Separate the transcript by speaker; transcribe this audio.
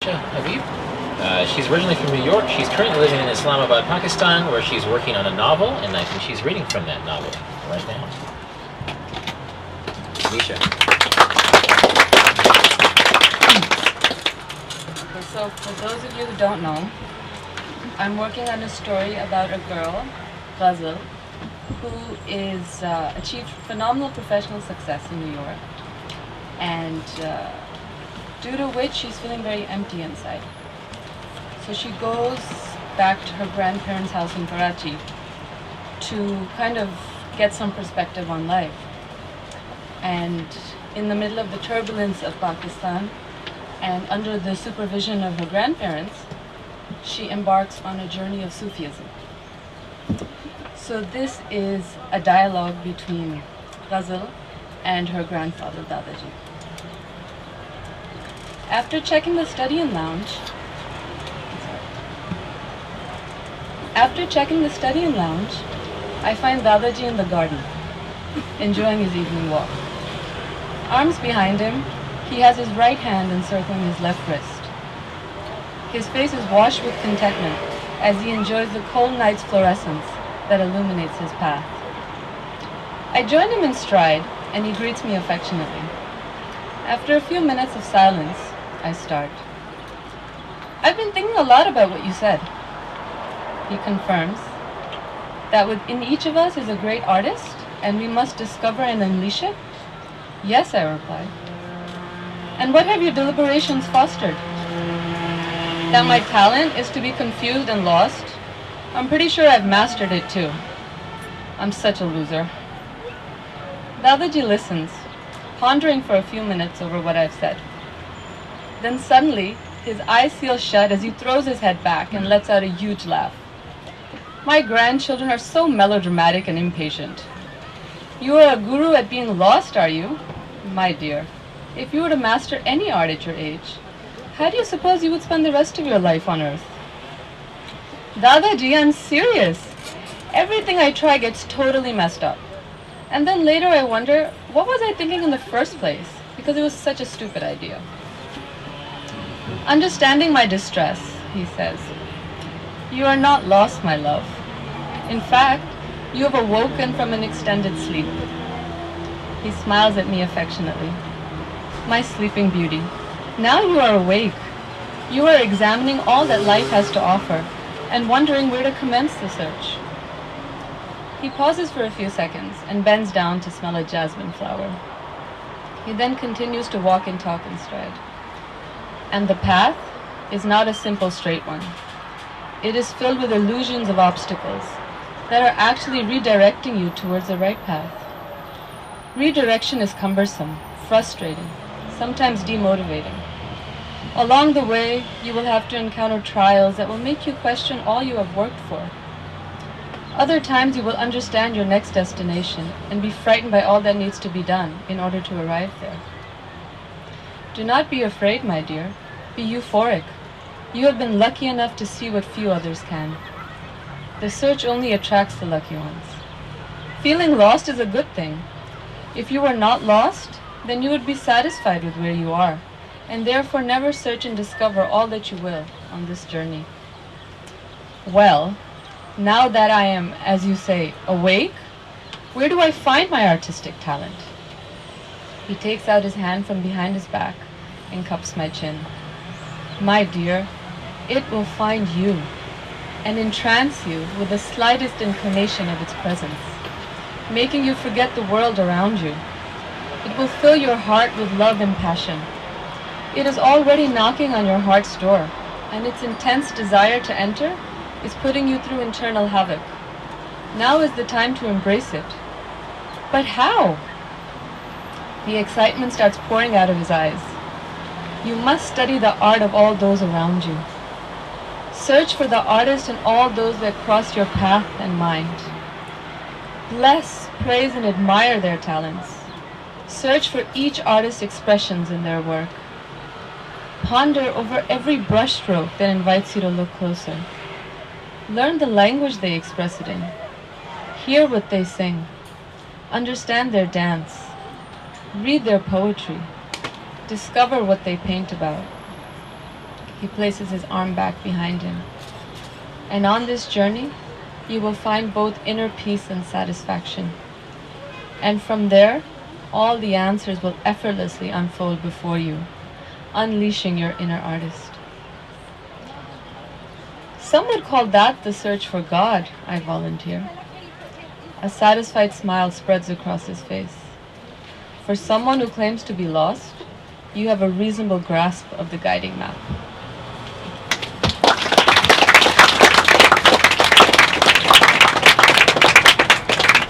Speaker 1: Misha Habib. She's originally from New York. She's currently living in Islamabad, Pakistan, where she's working on a novel, and I think she's reading from that novel right now. Misha.
Speaker 2: Okay, so for those of you who don't know, I'm working on a story about a girl, Ghazal, who is achieved phenomenal professional success in New York, and due to which she's feeling very empty inside. So she goes back to her grandparents' house in Karachi to kind of get some perspective on life. And in the middle of the turbulence of Pakistan, and under the supervision of her grandparents, she embarks on a journey of Sufism. So this is a dialogue between Ghazal and her grandfather, Dadaji. After checking the study and lounge, I find Dadaji in the garden, enjoying his evening walk. Arms behind him, he has his right hand encircling his left wrist. His face is washed with contentment as he enjoys the cold night's fluorescence that illuminates his path. I join him in stride, and he greets me affectionately. After a few minutes of silence, I start. I've been thinking a lot about what you said. He confirms that within each of us is a great artist, and we must discover and unleash it. Yes, I reply. And what have your deliberations fostered? That my talent is to be confused and lost? I'm pretty sure I've mastered it too. I'm such a loser. Dadaji listens, pondering for a few minutes over what I've said. Then suddenly, his eyes seal shut as he throws his head back and lets out a huge laugh. My grandchildren are so melodramatic and impatient. You are a guru at being lost, are you? My dear, if you were to master any art at your age, how do you suppose you would spend the rest of your life on earth? Dadaji, I'm serious. Everything I try gets totally messed up. And then later I wonder, what was I thinking in the first place? Because it was such a stupid idea. Understanding my distress, he says, you are not lost, my love. In fact, you have awoken from an extended sleep. He smiles at me affectionately. My sleeping beauty, now you are awake. You are examining all that life has to offer and wondering where to commence the search. He pauses for a few seconds and bends down to smell a jasmine flower. He then continues to walk and talk in stride. And the path is not a simple straight one. It is filled with illusions of obstacles that are actually redirecting you towards the right path. Redirection is cumbersome, frustrating, sometimes demotivating. Along the way, you will have to encounter trials that will make you question all you have worked for. Other times you will understand your next destination and be frightened by all that needs to be done in order to arrive there. Do not be afraid, my dear. Be euphoric. You have been lucky enough to see what few others can. The search only attracts the lucky ones. Feeling lost is a good thing. If you were not lost, then you would be satisfied with where you are, and therefore never search and discover all that you will on this journey. Well, now that I am, as you say, awake, where do I find my artistic talent? He takes out his hand from behind his back and cups my chin. My dear, it will find you and entrance you with the slightest inclination of its presence, making you forget the world around you. It will fill your heart with love and passion. It is already knocking on your heart's door, and its intense desire to enter is putting you through internal havoc. Now is the time to embrace it. But how? The excitement starts pouring out of his eyes. You must study the art of all those around you. Search for the artist in all those that cross your path and mind. Bless, praise, and admire their talents. Search for each artist's expressions in their work. Ponder over every brushstroke that invites you to look closer. Learn the language they express it in. Hear what they sing. Understand their dance. Read their poetry. Discover what they paint about. He places his arm back behind him. And on this journey, you will find both inner peace and satisfaction. And from there, all the answers will effortlessly unfold before you, unleashing your inner artist. Some would call that the search for God, I volunteer. A satisfied smile spreads across his face. For someone who claims to be lost, you have a reasonable grasp of the guiding map.